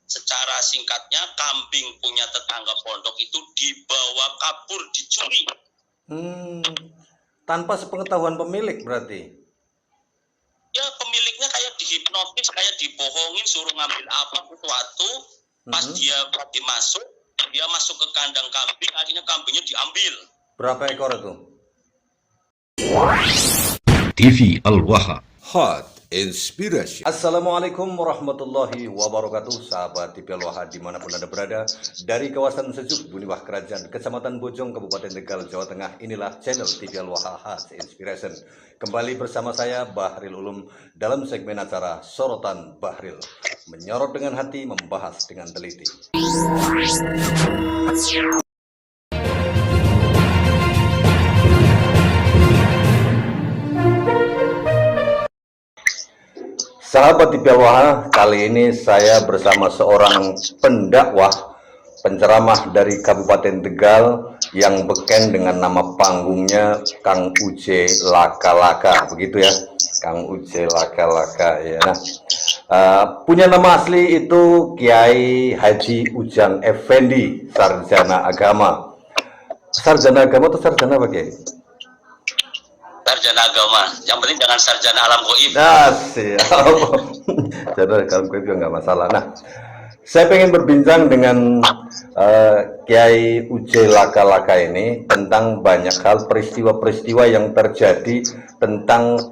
Secara singkatnya, kambing punya tetangga pondok itu dibawa kabur, dicuri. Tanpa sepengetahuan pemilik berarti? Ya, pemiliknya kayak dihipnotis, kayak dibohongin, suruh ngambil apa sesuatu. Pas dia masuk ke kandang kambing, akhirnya kambingnya diambil. Berapa ekor itu? TV Al-Waha Hot Inspiration. Assalamualaikum warahmatullahi wabarakatuh. Sahabat TV Al-Waha dimanapun Anda berada, dari kawasan Sejuk, Buniwah Kerajaan, Kecamatan Bojong, Kabupaten Tegal, Jawa Tengah. Inilah channel TV Al-Waha Hot Inspiration. Kembali bersama saya Bahril Ulum dalam segmen acara Sorotan Bahril, menyorot dengan hati, membahas dengan teliti. Sahabat TV Al-Waha, kali ini saya bersama seorang pendakwah, penceramah dari Kabupaten Tegal yang beken dengan nama panggungnya Kang Uje Laka-Laka, begitu ya, Kang Uje Laka-Laka ya. Nah, punya nama asli itu Kiai Haji Ujang Effendi, sarjana agama. Sarjana agama atau sarjana apa, Kiai? Sarjana agama, yang penting jangan sarjana alam goib. Nah, siap. Sarjana alam goib juga nggak masalah. Nah, saya pengen berbincang dengan Kiai Uje Laka-Laka ini tentang banyak hal, peristiwa-peristiwa yang terjadi tentang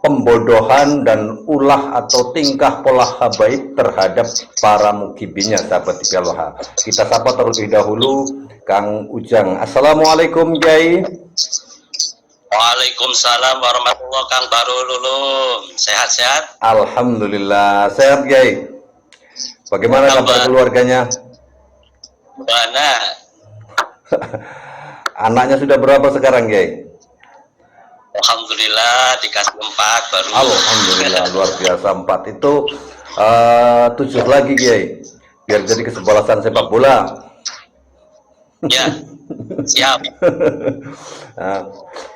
pembodohan dan ulah atau tingkah pola habaib terhadap para mukibinnya, sahabat TV Al-Waha. Kita sapa terlebih dahulu Kang Ujang. Assalamualaikum, Kiai. Waalaikumsalam warahmatullahi wabarakatuh, Kang Bahril Ulum. Sehat-sehat? Alhamdulillah sehat, Kiai. Bagaimana kabar keluarganya? Mana? Anaknya sudah berapa sekarang, Kiai? Alhamdulillah dikasih 4 baru. Alhamdulillah luar biasa, 4 itu 7 lagi, Kiai, biar jadi kesebelasan sepak bola. Ya, siap.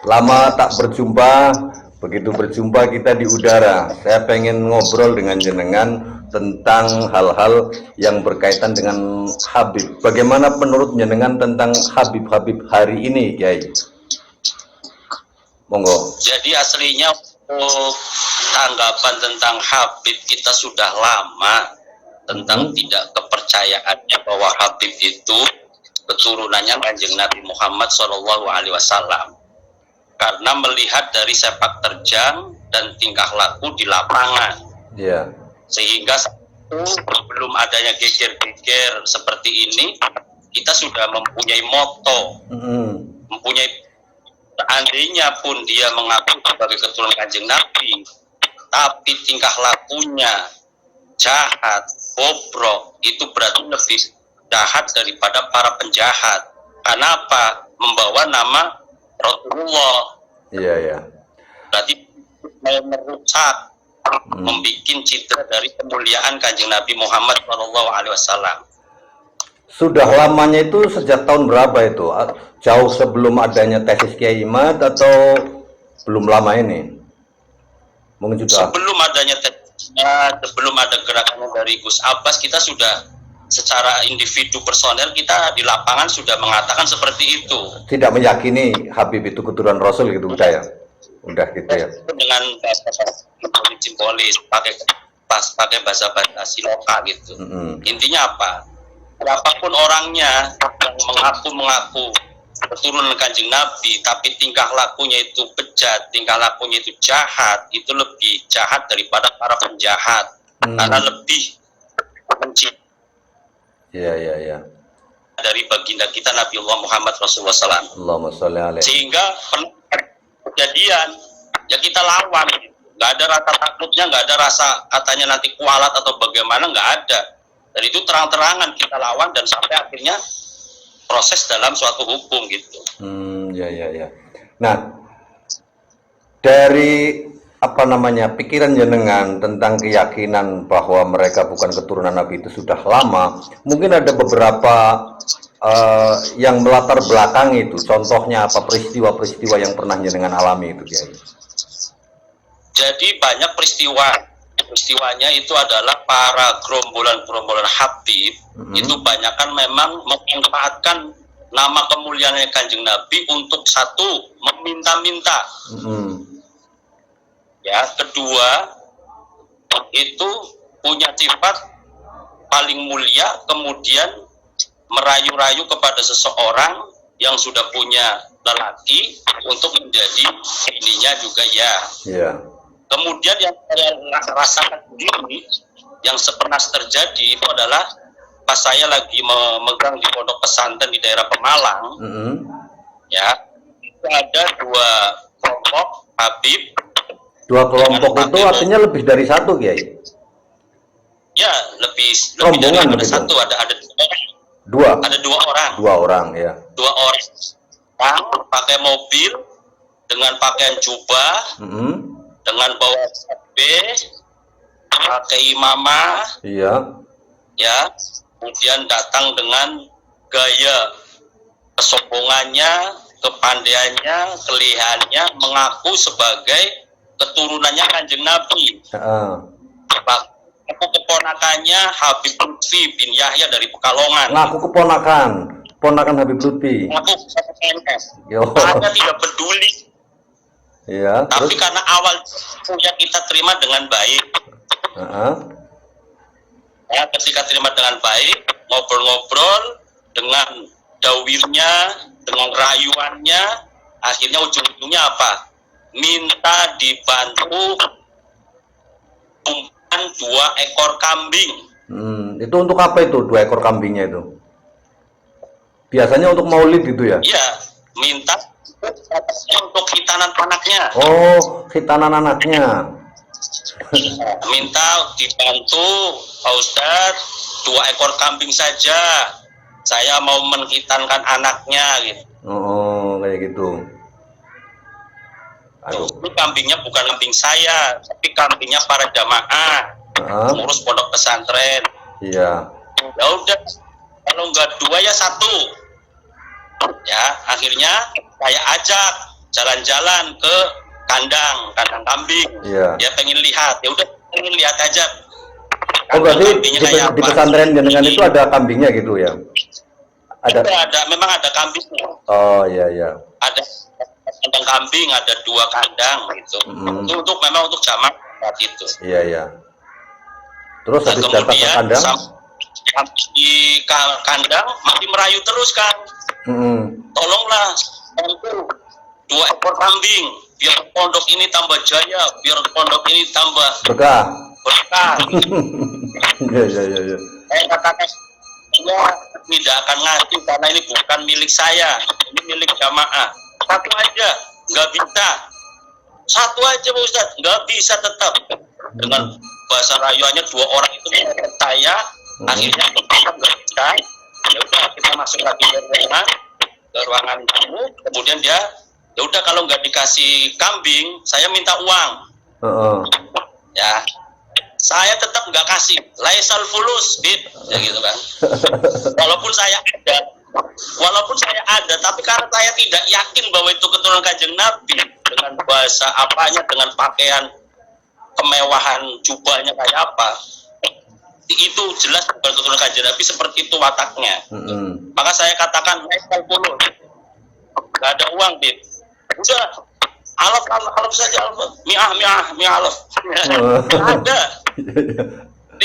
Lama tak berjumpa, begitu berjumpa kita di udara. Saya pengen ngobrol dengan jenengan tentang hal-hal yang berkaitan dengan Habib. Bagaimana menurut jenengan tentang Habib-Habib hari ini, Kiai? Monggo. Jadi aslinya untuk tanggapan tentang Habib kita sudah lama, tentang tidak kepercayaannya bahwa Habib itu keturunannya Kanjeng Nabi Muhammad SAW, karena melihat dari sepak terjang dan tingkah laku di lapangan, sehingga sebelum adanya geger-geger seperti ini, kita sudah mempunyai moto, mempunyai, seandainya pun dia mengaku sebagai keturunan Kanjeng Nabi, tapi tingkah lakunya jahat, bobrok, itu berarti lebih jahat daripada para penjahat. Karena apa? Membawa nama Rasulullah. Iya. Berarti mau merusak, membikin citra dari kemuliaan Kanjeng Nabi Muhammad SAW. Sudah lamanya itu sejak tahun berapa itu? Jauh sebelum adanya tesis Kiai Imad atau belum lama ini? Mungkin sudah. Sebelum adanya tesisnya, sebelum ada gerakan dari Gus Abbas, kita sudah secara individu personel, kita di lapangan sudah mengatakan seperti itu. Tidak meyakini Habib itu keturunan Rasul gitu, udah ya? Udah gitu ya? Dengan bahasa simbolis, pakai bahasa siloka gitu. Intinya apa? Berapapun orangnya yang mengaku keturunan Kanjeng Nabi, tapi tingkah lakunya itu bejat, tingkah lakunya itu jahat, itu lebih jahat daripada para penjahat. Karena lebih mencintai. Iya. Dari baginda kita Nabi Allah Muhammad Rasulullah SAW. Allahumma sholli alaihi. Sehingga kejadian ya kita lawan, nggak ada rasa takutnya, nggak ada rasa katanya nanti kualat atau bagaimana, nggak ada. Dan itu terang-terangan kita lawan dan sampai akhirnya proses dalam suatu hukum gitu. Ya. Nah, dari pikiran jenengan tentang keyakinan bahwa mereka bukan keturunan Nabi itu sudah lama, mungkin ada beberapa yang melatar belakang itu. Contohnya apa, peristiwa-peristiwa yang pernah jenengan alami itu, Kiai? Jadi banyak peristiwa peristiwanya itu adalah para gerombolan-gerombolan Habib itu banyak kan memang memanfaatkan nama kemuliaannya Kanjeng Nabi untuk satu meminta-minta, ya, kedua itu punya sifat paling mulia, kemudian merayu-rayu kepada seseorang yang sudah punya lelaki untuk menjadi ininya juga, ya. Iya. Kemudian yang saya rasakan sendiri, yang pernah terjadi itu adalah pas saya lagi memegang di pondok pesantren di daerah Pemalang, ya, itu ada dua kelompok Habib. Dua kelompok itu artinya lebih dari satu, Kiai? Ya, lebih dari begitu? satu, ada dua. Ada dua orang. Dua orang, ya. Dua orang yang pakai mobil dengan pakaian jubah, dengan bawa HP, pakai imamah, iya, ya, kemudian datang dengan gaya kesombongannya, kepandaiannya, kelihayannya, mengaku sebagai keturunannya Kanjeng Nabi. Aku keponakannya Habib Lutfi bin Yahya dari Pekalongan. Ngaku keponakan Habib Lutfi. Aku keponakannya. Yo. Anda tidak peduli. Iya. Tapi Terus? karena awal yang kita terima dengan baik, ya, ketika terima dengan baik, ngobrol-ngobrol dengan dawirnya, dengan rayuannya, akhirnya ujung-ujungnya apa? Minta dibantu umpan 2 ekor kambing. Itu untuk apa itu 2 ekor kambingnya itu? Biasanya untuk maulid gitu ya? Iya, minta untuk khitanan anaknya. Oh, khitanan anaknya. Minta dibantu Pak Ustadz 2 ekor kambing saja, saya mau menghitankan anaknya gitu. Oh, kayak gitu. Aduh. Ini kambingnya bukan kambing saya, tapi kambingnya para jamaah, ngurus pondok pesantren. Iya. Ya udah, kalau nggak 2 ya 1. Ya, akhirnya saya ajak jalan-jalan ke kandang kambing. Iya. Dia pengen lihat, ya udah pengen lihat aja. Oh, berarti di pesantren jenengan itu ada kambingnya gitu ya? Ada, memang ada kambingnya. Oh, iya, iya. Ada kandang kambing, ada 2 kandang gitu. Untuk memang untuk jamaah saat itu. Iya, iya. Terus Dan habis datang ke kandang? Di kandang masih merayu terus kan. Tolonglah bantu 2 ekor kambing biar pondok ini tambah jaya, biar pondok ini tambah berkah. Iya. Saya katakan saya tidak akan ngasih karena ini bukan milik saya, ini milik jamaah. 1 aja nggak bisa, 1 aja Pak Ustadz, nggak bisa tetap. Dengan bahasa rayuannya 2 orang itu saya, akhirnya kita nggak bisa. Ya udah, kita masuk lagi ke ruangan tamu, kemudian dia, ya udah kalau nggak dikasih kambing, saya minta uang. Ya, saya tetap nggak kasih, laisal fulus, bid, ya gitu kan. Walaupun saya ada, tapi karena saya tidak yakin bahwa itu keturunan Kanjeng Nabi, dengan bahasa apanya, dengan pakaian kemewahan jubahnya kayak apa, itu jelas bukan keturunan Kanjeng Nabi, seperti itu wataknya. Maka saya katakan, laisal fulus, nggak ada uang, bid. Udah, alaf saja, mi'ah alaf. Ada 50,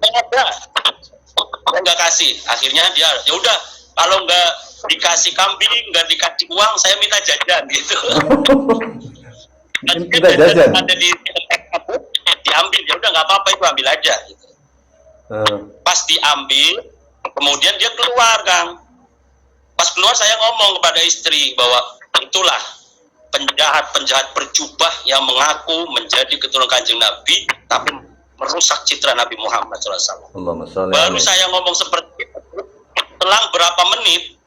nggak ada, saya nggak kasih. Akhirnya dia, ya udah, kalau nggak dikasih kambing, nggak dikasih uang, saya minta jajan gitu. Minta jajan? Ada diambil, ya udah nggak apa-apa, itu ambil aja gitu. Pas diambil, kemudian dia keluar, Kang. Pas keluar saya ngomong kepada istri bahwa itulah penjahat berjubah yang mengaku menjadi keturunan Kanjeng Nabi, tapi merusak citra Nabi Muhammad SAW. Baru saya ngomong seperti itu, selang berapa menit,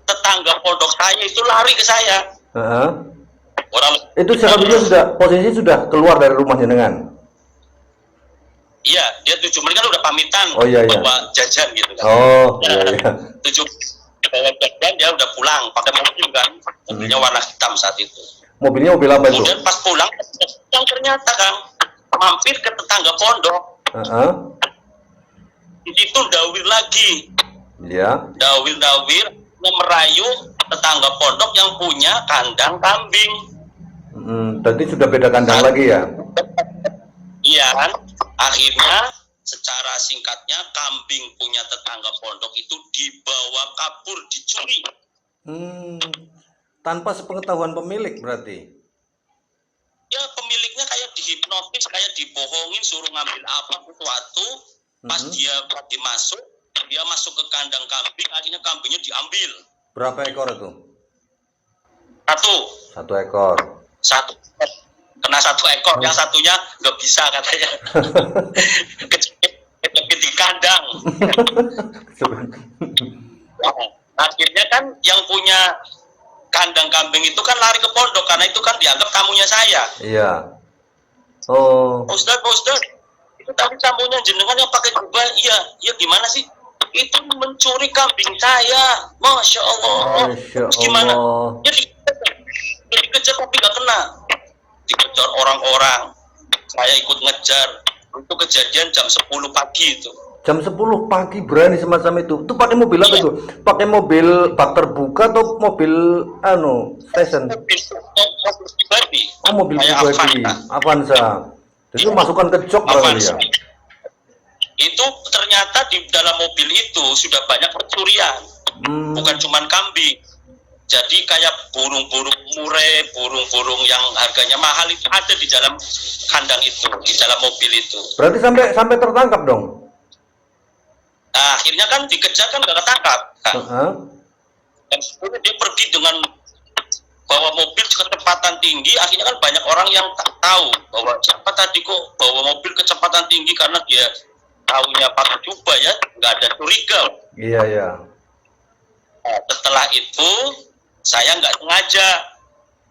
tetangga pondok saya itu lari ke saya. Itu siapa posisi sudah keluar dari rumah jenengan? Iya, dia 7 menit kan udah pamitan, bawa jajan gitu kan. Oh, iya. 7 bawa jajan, dia udah pulang pakai mobil kan, mobilnya warna hitam saat itu. Mobilnya mobil apa itu? Kemudian pas pulang ternyata Kang, mampir ke tetangga pondok. Heeh. Di situ dawir lagi, Ya. dawir merayu tetangga pondok yang punya kandang kambing. Berarti sudah beda kandang lagi ya? Iya kan? Akhirnya secara singkatnya kambing punya tetangga pondok itu dibawa kabur, dicuri. Tanpa sepengetahuan pemilik berarti? Ya pemiliknya kayak dihipnotis, kayak dibohongin, suruh ngambil apa sesuatu. Pas dia masuk ke kandang kambing, akhirnya kambingnya diambil. Berapa ekor itu? Satu ekor. Kena 1 ekor, yang satunya nggak bisa katanya. Kejepit di kandang. Akhirnya kan yang punya kandang kambing itu kan lari ke pondok, karena itu kan dianggap tamunya saya. Iya. Oh. Ustaz, itu tadi tamunya jenengan yang pakai jubah. Iya gimana sih? Itu mencuri kambing saya. Masya Allah. Masya Terus gimana? Allah. Ya dikejar tapi nggak kena. Dikejar orang-orang. Saya ikut ngejar. Itu kejadian jam 10 pagi itu. Jam 10 pagi berani semacam itu. Itu pakai mobil apa itu? Pakai mobil bak terbuka atau mobil station? Mobil pribadi. Oh, mobil Kayak pribadi. Avanza. Jadi masukkan ke jok berarti ya? Itu ternyata di dalam mobil itu sudah banyak pencurian. Bukan cuma kambing. Jadi kayak burung-burung murai, burung-burung yang harganya mahal itu ada di dalam kandang itu, di dalam mobil itu. Berarti sampai tertangkap dong? Nah, akhirnya kan dikejar kan nggak ketangkap. Dan sebelumnya dia pergi dengan bawa mobil kecepatan tinggi, akhirnya kan banyak orang yang tak tahu bahwa siapa tadi kok bawa mobil kecepatan tinggi, karena dia tahunya pakai jubah ya, nggak ada curiga. Iya. Nah, setelah itu saya nggak sengaja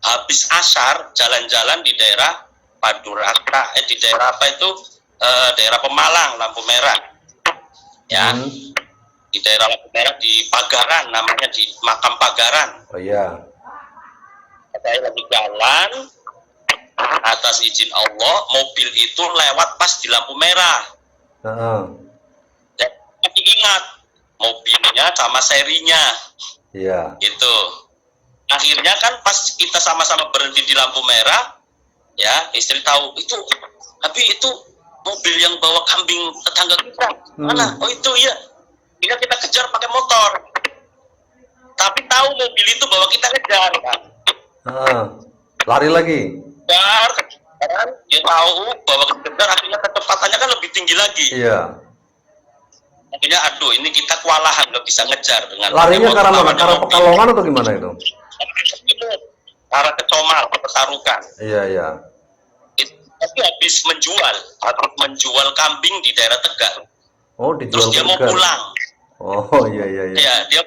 habis asar jalan-jalan di daerah Paduraka, di daerah apa itu, daerah Pemalang, lampu merah, ya, di daerah lampu merah di Pagaran, namanya di Makam Pagaran. Oh iya. Saya lagi jalan, atas izin Allah mobil itu lewat pas di lampu merah. Dan masih ingat mobilnya sama serinya. Iya. Gitu. Akhirnya kan pas kita sama-sama berhenti di lampu merah, ya istri tahu itu, tapi itu mobil yang bawa kambing tetangga kita. Mana? Oh itu ya. Ini kita kejar pakai motor. Tapi tahu mobil itu bawa kita kejar kan. Lari lagi. Kejar, kan? Dia tahu bahwa kejar, akhirnya kecepatannya kan lebih tinggi lagi. Iya. Akhirnya aduh, ini kita kewalahan, nggak bisa ngejar dengan. Larinya karena mana? Karena Pekalongan atau gimana itu? Itu arah ke Comal, ke Petarukan. Iya. Tapi habis menjual kambing di daerah Tegal. Oh, dijual. Terus dia mau pulang. Oh iya. Ya, dia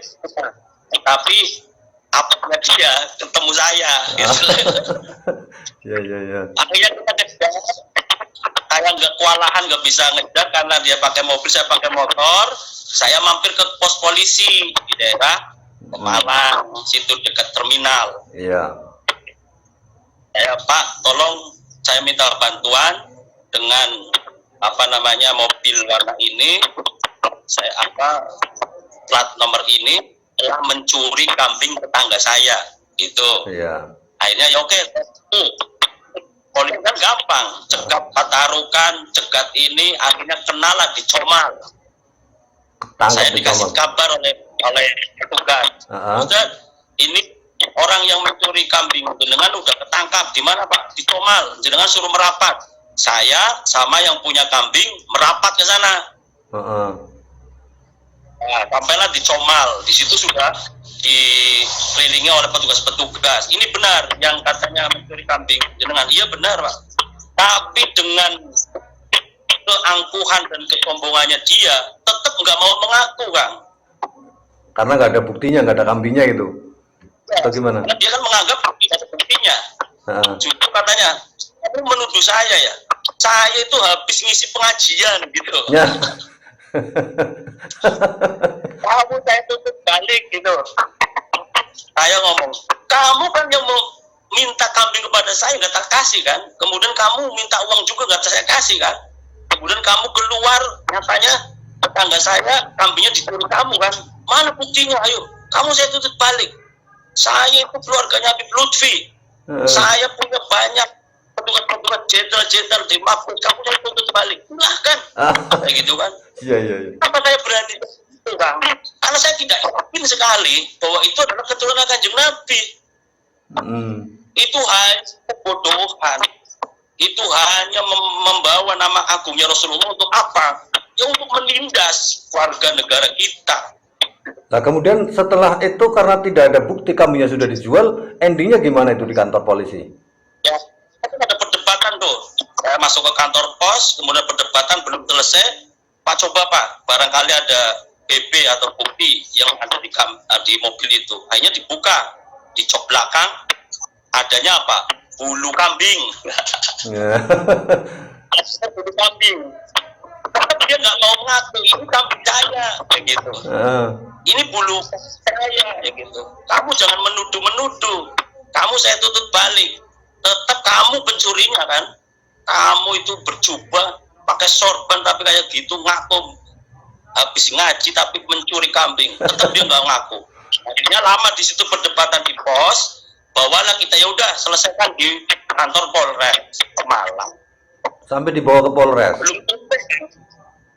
tapi apanya dia ketemu saya. Gitu. Iya. Akhirnya kita kejar. Saya nggak kewalahan, nggak bisa ngejar karena dia pakai mobil, saya pakai motor. Saya mampir ke pos polisi di daerah Pemalang, situ dekat terminal. Iya. Pak, tolong saya minta bantuan dengan mobil warna ini. Saya plat nomor ini telah mencuri kambing tetangga saya. Gitu. Iya. Akhirnya ya oke. Polisi kan gampang, cegat Petarukan, cegat ini, akhirnya kenalah di Comal. Saya dikasih kabar oleh petugas. Ustaz, ini orang yang mencuri kambing jenengan udah ketangkap. Di mana Pak? Di Comal. Jenengan suruh merapat. Saya sama yang punya kambing merapat ke sana. Nah, sampailah di Comal. Di situ sudah dikelilingi oleh petugas-petugas. Ini benar yang katanya mencuri kambing jenengan. Iya benar Pak. Tapi dengan keangkuhan dan kesombongannya dia tetap nggak mau mengaku Kang. Karena nggak ada buktinya, nggak ada kambingnya gitu. Ya, atau gimana? Karena dia kan menganggap tidak ada buktinya. Justru katanya, kamu menuduh saya ya. Saya itu habis ngisi pengajian gitu. Ya. Kamu saya tutup balik gitu. Saya ngomong, kamu kan yang minta kambing kepada saya nggak tak kasih kan, kemudian kamu minta uang juga nggak saya kasih kan, kemudian kamu keluar nyatanya tetangga saya kambingnya dicuri kamu kan, mana buktinya? Ayo kamu saya tuntut balik. Saya itu keluarganya Habib Lutfi, saya punya banyak petugas-petugas jenderal-jenderal di Mabes, kamu saya tuntut balik. Nah kan kayak gitu kan. Iya. Apa saya berani itu kan, karena saya tidak yakin sekali bahwa itu adalah keturunan Kanjeng Nabi. Itu hanya kebodohan, itu hanya membawa nama agungnya Rasulullah untuk apa? Ya untuk menindas warga negara kita. Nah kemudian setelah itu karena tidak ada bukti kambingnya sudah dijual, endingnya gimana itu di kantor polisi? Ya, kan ada perdebatan tuh. Saya masuk ke kantor pos, kemudian perdebatan belum selesai. Pak, coba Pak, barangkali ada BB atau bukti yang ada di mobil itu. Akhirnya dibuka, di jok belakang, adanya apa? Bulu kambing. Bulu kambing. Karena dia nggak mau ngaku, ini kambing saya, kayak gitu. Ini bulu saya, kayak gitu. Kamu jangan menuduh-menuduh. Kamu saya tuntut balik. Tetap kamu pencurinya kan? Kamu itu berjubah, pakai sorban tapi kayak gitu, ngaku habis ngaji tapi mencuri kambing. Tetap dia nggak ngaku. Akhirnya lama di situ perdebatan di pos. Bawalah kita, ya udah selesaikan di kantor Polres Pemalang. Sampai dibawa ke Polres.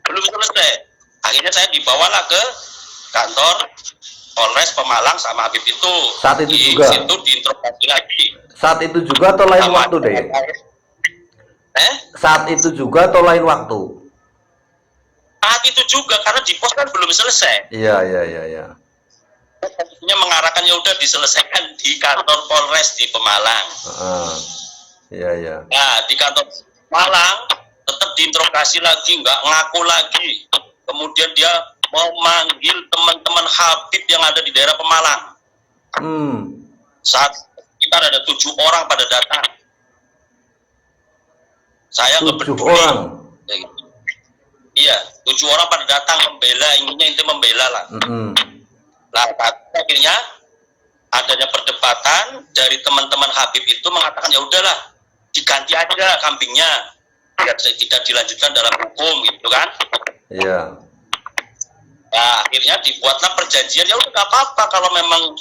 Belum selesai. Akhirnya saya dibawalah ke kantor Polres Pemalang sama Habib itu. Saat itu di juga. situ diinterogasi lagi. Saat itu juga atau lain Sama waktu deh? Saat itu juga atau lain waktu? Saat itu juga karena di pos kan belum selesai. Iya. Akhirnya mengarahkan ya udah diselesaikan di kantor Polres di Pemalang. Iya. Nah di kantor Pemalang tetap diinterogasi lagi, nggak ngaku lagi. Kemudian dia mau manggil teman-teman Habib yang ada di daerah Pemalang. Saat kita ada 7 orang pada datang. Saya 7 peduli. orang. Iya, 7 orang pada datang membela, intinya itu membela lah. Nah, akhirnya adanya perdebatan dari teman-teman Habib itu mengatakan ya udahlah diganti aja kambingnya biar tidak dilanjutkan dalam hukum gitu kan. Iya. Nah, akhirnya dibuatlah perjanjian, ya udah nggak apa-apa kalau memang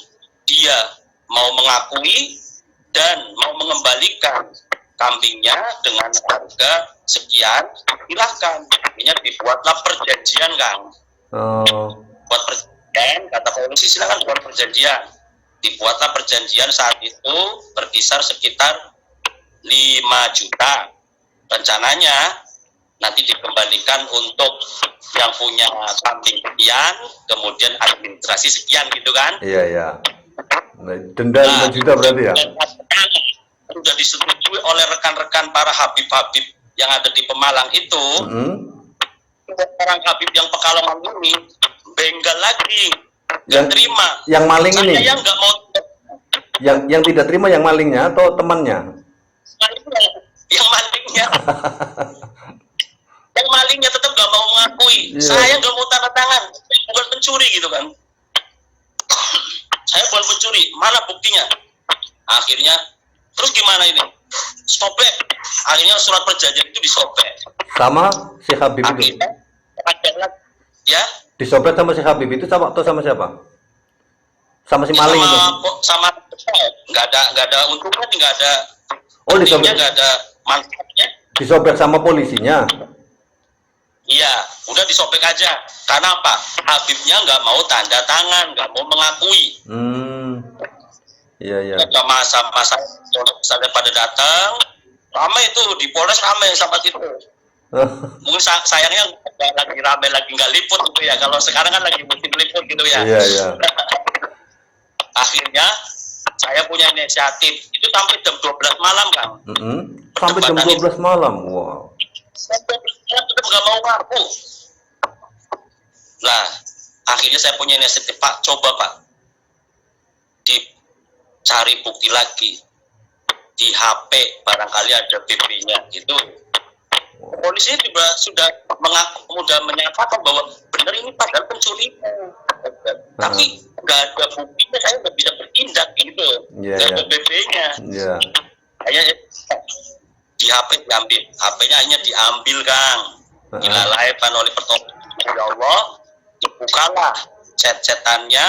dia mau mengakui dan mau mengembalikan kambingnya dengan harga sekian, silahkan. Akhirnya dibuatlah perjanjian, Kang. Buat perjanjian, kata polisi silakan buat perjanjian. Dibuatlah perjanjian saat itu berkisar sekitar 5 juta. Rencananya nanti dikembalikan untuk yang punya kambing sekian, kemudian administrasi sekian gitu kan. Iya. Denda 5 juta berarti ya? Sudah disetujui oleh rekan-rekan para Habib-Habib yang ada di Pemalang itu. Orang Habib yang Pekalongan ini benggal lagi, nggak terima. Yang maling ini? Saya yang nggak mau. Yang tidak terima yang malingnya atau temannya? Yang malingnya. Yang malingnya tetap nggak mau mengakui. Saya nggak mau tanda tangan, bukan pencuri gitu kan. Saya bukan pencuri, mana buktinya? Akhirnya, terus gimana ini? Sobek. Akhirnya surat perjanjian itu disobek. Sama si Habib itu? Ya? Disobek sama si Habib itu atau sama siapa? Sama si maling itu? Sama nggak ada untungnya, nggak ada. Oh, disobek. Nggak ada manfaatnya. Disobek sama polisinya? Iya, udah disobek aja. Karena apa? Habibnya nggak mau tanda tangan, nggak mau mengakui. Iya. Ada masa-masa pada datang, ramai itu di Polres, ramai sahabat itu. Mungkin sayangnya lagi ramai, lagi nggak liput gitu ya. Kalau sekarang kan lagi musim liput gitu ya. Iya. Akhirnya saya punya inisiatif itu sampai jam 12 malam, Kang. Sampai jam 12 malam, wow. Saya tetap nggak mau ngaku. Nah, akhirnya saya punya inisiatif, Pak, coba Pak, dicari bukti lagi di HP, barangkali ada BB-nya gitu. Polisi juga sudah menyatakan bahwa benar ini padahal pencurian. Tapi nggak ada buktinya, saya nggak bisa bertindak gitu. Iya, Nggak iya. ada BB-nya. Iya. Hanya di HP diambil, HP-nya hanya diambil, Kang. Dilalaikan oleh pertolongan ya Allah, dibukalah chat-chatannya,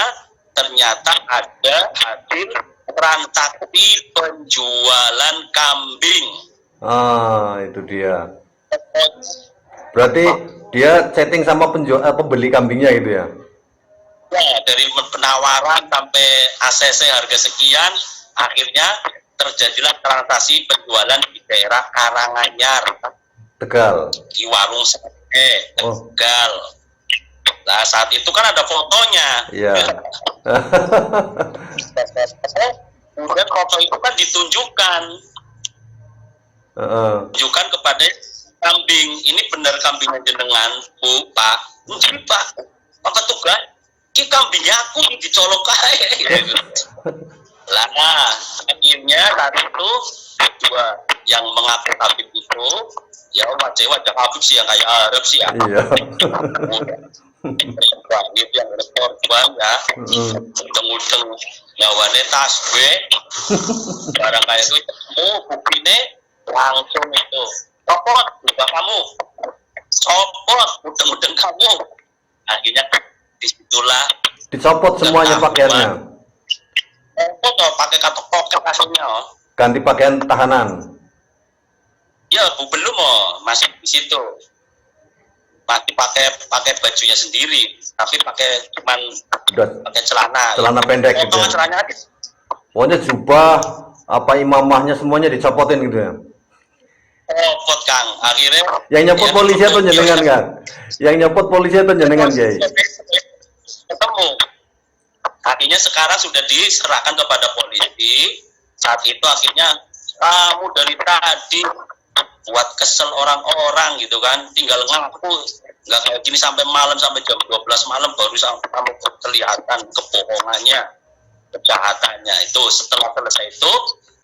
ternyata ada hasil transaksi penjualan kambing. Ah, itu dia. Berarti dia chatting sama pembeli kambingnya gitu ya? Ya, dari penawaran sampai ACC harga sekian, akhirnya terjadilah transaksi penjualan di daerah Karanganyar, Tegal. di warung sate, Oh. Tegal. Nah, saat itu kan ada fotonya. Iya. Kemudian foto itu kan ditunjukkan Heeh. tunjukkan kepada kambing. Ini benar kambingnya jenengan, Bu, Pak. Mungkin Pak, apa tugas? Ki kambingnya aku dicolok kae. Gitu. Lah, akhirnya saat itu dua yang mengaku Habib itu, ya wajah Habib sih yang kayak Arab sih ya. Iya. Habib yang korban ya, ujung-ujung nyawane tasbih, barang kayak itu ketemu buktinya langsung itu copot juga kamu, copot ujung-ujung kamu. Akhirnya disitulah Dicopot semuanya pakaiannya. copot toh, pakai katok poket aslinya oh. Ganti pakaian tahanan. Ya Bu, belum oh, masih di situ. Masih pakai bajunya sendiri, tapi pakai cuman Udah pakai celana. celana pendek gitu Potongan ya. celananya Pokoknya jubah apa imamahnya semuanya dicopotin gitu ya. copot, Kang. Akhirnya Yang nyopot ya, polisi atau jenengan kan? Yang nyopot polisi atau jenengan, Kiai? ketemu. Akhirnya sekarang sudah diserahkan kepada polisi. Saat itu akhirnya kamu dari tadi buat kesel orang-orang gitu kan, tinggal ngaku nggak kayak gini sampai malam, sampai jam 12 malam baru kamu kelihatan kebohongannya, kejahatannya. Itu setelah selesai itu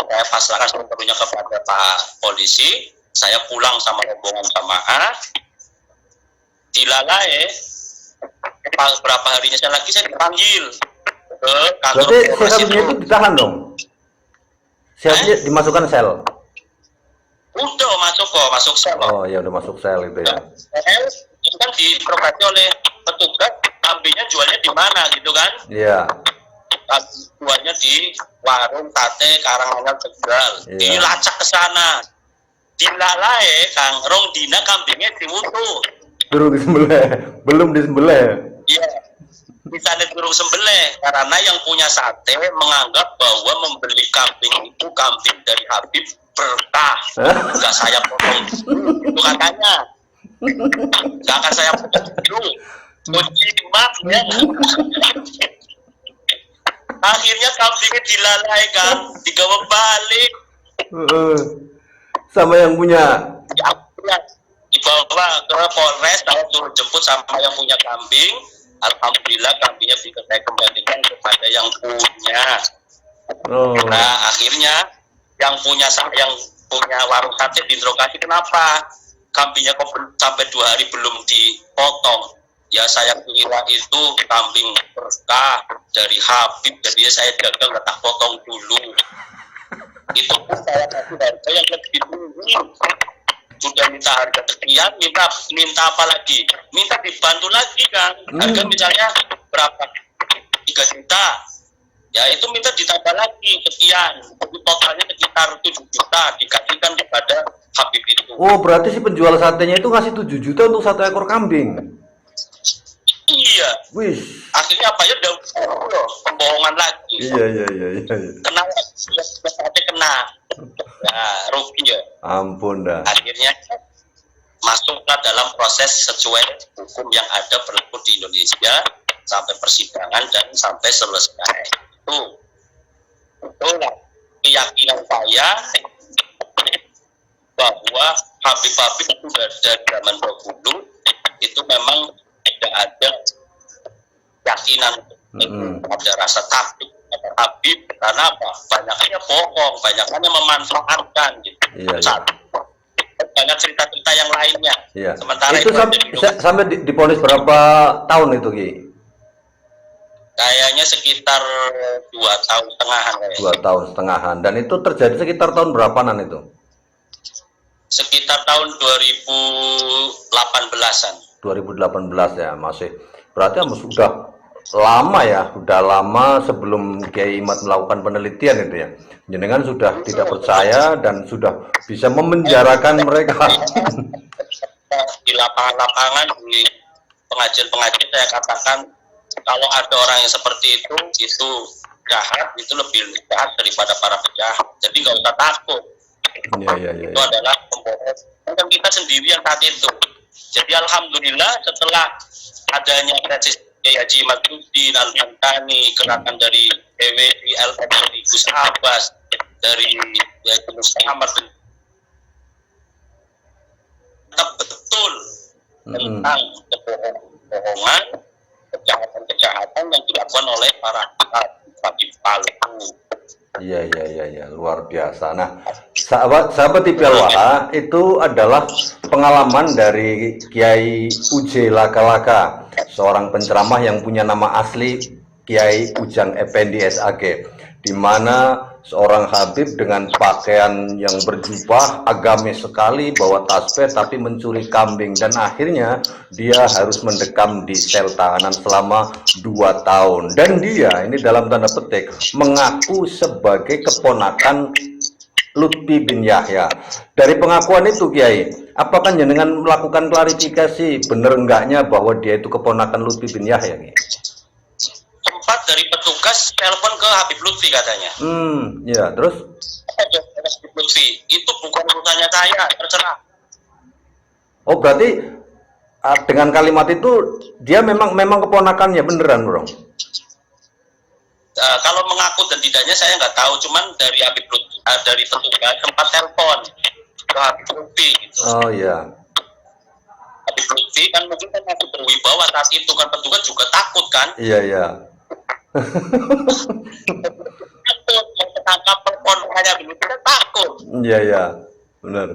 saya pasrahkan sepenuhnya kepada Pak Polisi. Saya pulang sama rombongan jamaah, dilalai berapa harinya lagi saya dipanggil ke kantor Berarti si Polres Habibnya itu ditahan dong? Si Habibnya dimasukkan sel? udah masuk sel. Oh ya udah masuk sel itu ya. Sel itu kan diinterogasi oleh petugas, kambingnya jualnya di mana gitu kan. Iya. Jualnya di warung sate Karanganyar Tegal. Iya. Dilacak ke sana, dilalai Kang, rong dina kambingnya diutuh. Belum disembelih. Iya, misalnya turun sembelih karena yang punya sate menganggap bahwa membeli kambing itu kambing dari Habib berkah. Enggak saya potong itu katanya. Enggak akan saya potong dulu. Menjimat ya. Akhirnya kambingnya dilalai kan, digawa balik. Sama yang punya. Dibawa ke Polres, saya turun jemput sama yang punya kambing. Alhamdulillah kambingnya bisa saya kembalikan kepada yang punya. Oh. Nah akhirnya yang punya warung sate diinterogasi, kenapa kambingnya kok sampai 2 hari belum dipotong? Ya saya kira itu kambing berkah dari Habib, jadi saya dagang letak potong dulu. Itu pun saya kasih harga yang lebih tinggi. Sudah minta harga sekian, minta apa lagi? Minta dibantu lagi kan? Harga misalnya berapa? 3 juta. Ya itu minta ditambah lagi sekian. Jadi totalnya sekitar 7 juta dikasihkan kepada Habib itu. Oh berarti si penjual satenya itu ngasih 7 juta untuk 1 ekor kambing. Iya. Wih. Akhirnya apa ya udah pembohongan lagi. Iya. Kena sate kena. Ya rugi ya. Ampun dah. Akhirnya masuklah dalam proses sesuai hukum yang ada berlaku di Indonesia sampai persidangan dan sampai selesai. Itulah keyakinan saya bahwa Habib-Habib sudah dari zaman dahulu itu memang tidak ada keyakinan, ada rasa takut pada Habib karena apa? Banyakannya bohong, banyakannya memanfaatkan gitu. Iya. Satu. banyak cerita-cerita yang lainnya. Iya. Sementara Itu sampai diponis berapa tahun itu, Ki? kayaknya sekitar 2 tahun setengahan kayaknya. 2 tahun setengahan. Dan itu terjadi sekitar tahun berapaan itu? Sekitar tahun 2018-an. 2018 ya, masih berarti sudah lama ya, sudah lama sebelum Kiai Imad melakukan penelitian itu ya. Jenengan sudah tidak percaya dan sudah bisa memenjarakan mereka. Di lapangan-lapangan, di pengajian-pengajian saya katakan kalau ada orang yang seperti itu jahat, itu lebih jahat daripada para penjahat. Jadi nggak usah takut. Iya. Itu adalah pembohong. Dan kita sendiri yang saat itu. Jadi alhamdulillah setelah adanya krisis Haji Imaduddin Al-Mantani, gerakan dari PWI, LM dari Gus Abbas, dari Gus Ahmad, betul tentang kebohongan, kejahatan yang dilakukan oleh para Habib palsu. Iya, luar biasa. Nah, sahabat TV Al-Waha, itu adalah pengalaman dari Kiai Uje Laka-Laka, seorang penceramah yang punya nama asli Kiai Ujang Effendi SAG, di mana seorang Habib dengan pakaian yang berjubah, agamis sekali, bawa tasbih tapi mencuri kambing, dan akhirnya dia harus mendekam di sel tahanan selama 2 tahun. Dan dia ini dalam tanda petik mengaku sebagai keponakan Lutfi bin Yahya. Dari pengakuan itu, Kiai, apakah jenengan melakukan klarifikasi bener enggaknya bahwa dia itu keponakan Lutfi bin Yahya, Kiai? Sempat dari petugas telepon ke Habib Lutfi katanya. Ya, terus? Habib Lutfi, itu bukan urusannya saya, terserah. Oh, berarti dengan kalimat itu dia memang keponakannya beneran, Bro? Kalau mengaku dan tidaknya saya nggak tahu, cuman dari Habib Lutfi, dari petugas sempat telepon ke Habib Lutfi gitu. Oh iya. Habib Lutfi kan mungkin kan masih berwibawa saat itu kan, petugas juga takut kan. Iya. Takut mau ketangkap telepon hanya begitu kan takut. Iya, benar.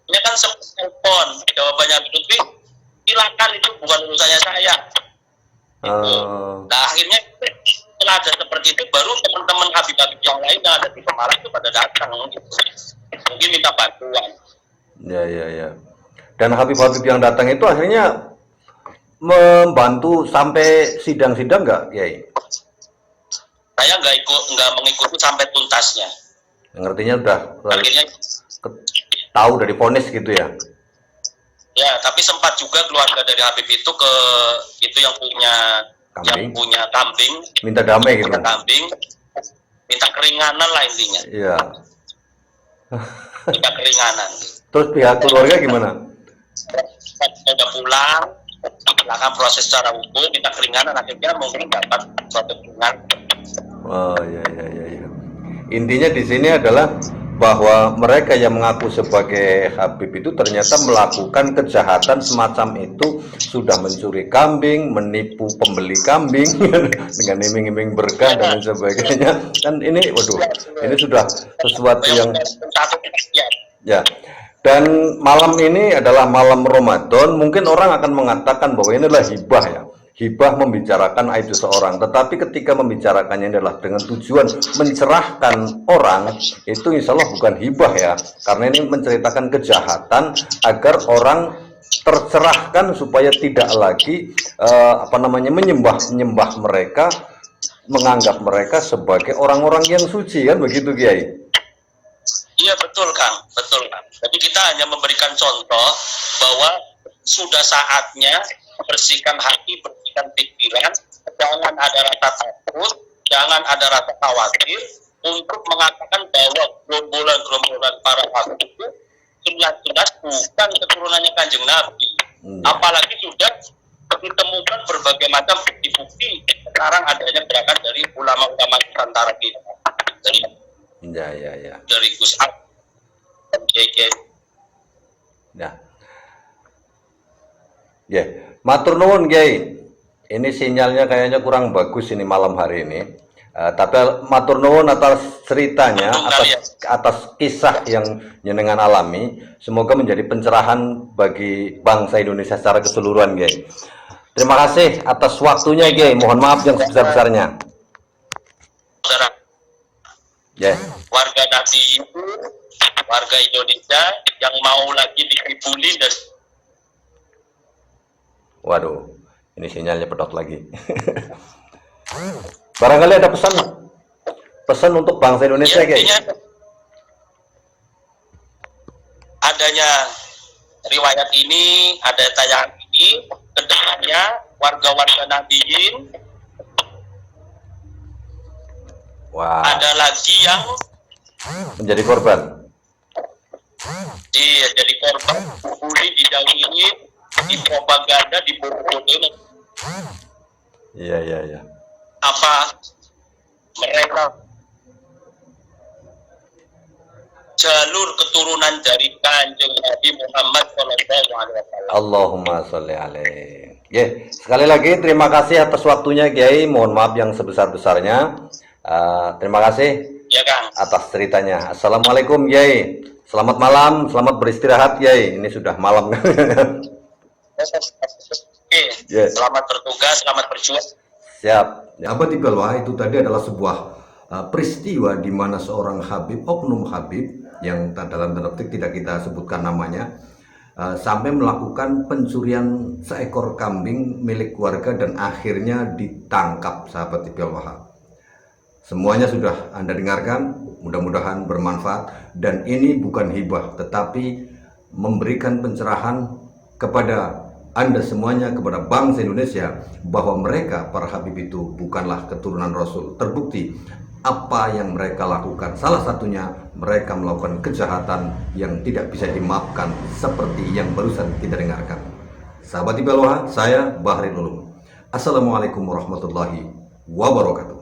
Ini kan sempat telepon, jawabannya Habib Lutfi, silakan, itu bukan urusannya saya. Nah akhirnya setelah ada seperti itu, baru teman-teman Habib-Habib yang lain yang ada di Semarang itu pada datang gitu. Mungkin minta bantuan. Iya. Dan Habib-Habib yang datang itu akhirnya membantu sampai sidang-sidang nggak, Kiai? Saya nggak mengikuti sampai tuntasnya. Ngertinya udah Akhirnya tahu dari vonis gitu ya? Ya, tapi sempat juga keluarga dari Habib itu ke itu yang punya kambing, minta damai gitu. Minta keringanan lah intinya. Iya. Minta keringanan. Terus pihak keluarga gimana? Udah pulang, silakan proses secara hukum, minta keringanan, akhirnya mungkin dapat suatu keringanan. Oh iya. Intinya di sini adalah bahwa mereka yang mengaku sebagai Habib itu ternyata melakukan kejahatan semacam itu, sudah mencuri kambing, menipu pembeli kambing dengan iming-iming berkah dan sebagainya. Dan ini, waduh, ini sudah sesuatu yang ya. Dan malam ini adalah malam Ramadan, mungkin orang akan mengatakan bahwa ini adalah hibah ya. Hibah membicarakan aib seseorang, tetapi ketika membicarakannya adalah dengan tujuan mencerahkan orang, itu insya Allah bukan hibah ya, karena ini menceritakan kejahatan agar orang tercerahkan supaya tidak lagi menyembah mereka, menganggap mereka sebagai orang-orang yang suci, kan begitu, Kiai? Iya betul Kang. Jadi kita hanya memberikan contoh bahwa sudah saatnya bersihkan hati, bersihkan pikiran, jangan ada rasa takut, jangan ada rasa khawatir untuk mengatakan bahwa gerombolan para Habib itu jelas-jelas bukan keturunannya Kanjeng Nabi. Apalagi sudah ditemukan berbagai macam bukti-bukti sekarang adanya gerakan dari ulama-ulama Nusantara kita. Dari Gus Abbas, matur nuwun, Kiai. Ini sinyalnya kayaknya kurang bagus ini malam hari ini. Tapi matur nuwun atas ceritanya, Untuk atas kisah yang jenengan alami. Semoga menjadi pencerahan bagi bangsa Indonesia secara keseluruhan, Kiai. Terima kasih atas waktunya, Kiai. Mohon maaf yang sebesar-besarnya. saudara Ya. warga Nabi itu, warga Indonesia yang mau lagi dikibuli dan Waduh, ini sinyalnya pedot lagi. Barangkali ada pesan untuk bangsa Indonesia, ya, Kiai. intinya adanya riwayat ini, ada tayangan ini, kedepannya warga-warga Nahdliyin Wah, ada lagi yang menjadi korban. jadi korban dibully, didalimi, dipropaganda, dibodoh-bodohin. Iya, iya, iya. Apa mereka jalur keturunan dari Kanjeng Nabi Muhammad SAW. Allahumma sholli alaih. Ya, sekali lagi terima kasih atas waktunya, Kiai. Mohon maaf yang sebesar-besarnya. Terima kasih Ya Kang. atas ceritanya. Assalamualaikum, Kiai. Selamat malam, selamat beristirahat, Kiai. Ini sudah malam. Oke, Ya. selamat bertugas, selamat berjuang. Siap. Sahabat Ibalwah, itu tadi adalah sebuah peristiwa di mana seorang Habib, oknum Habib, yang dalam tanda petik tidak kita sebutkan namanya, sampai melakukan pencurian seekor kambing milik warga dan akhirnya ditangkap, sahabat Ibalwah. Semuanya sudah Anda dengarkan, mudah-mudahan bermanfaat, dan ini bukan hibah tetapi memberikan pencerahan kepada Anda semuanya, kepada bangsa Indonesia, bahwa mereka, para Habib itu bukanlah keturunan Rasul. Terbukti apa yang mereka lakukan, salah satunya mereka melakukan kejahatan yang tidak bisa dimaafkan seperti yang barusan kita dengarkan. Sahabat Ibalwah, saya Bahrin Ulum. Assalamualaikum warahmatullahi wabarakatuh.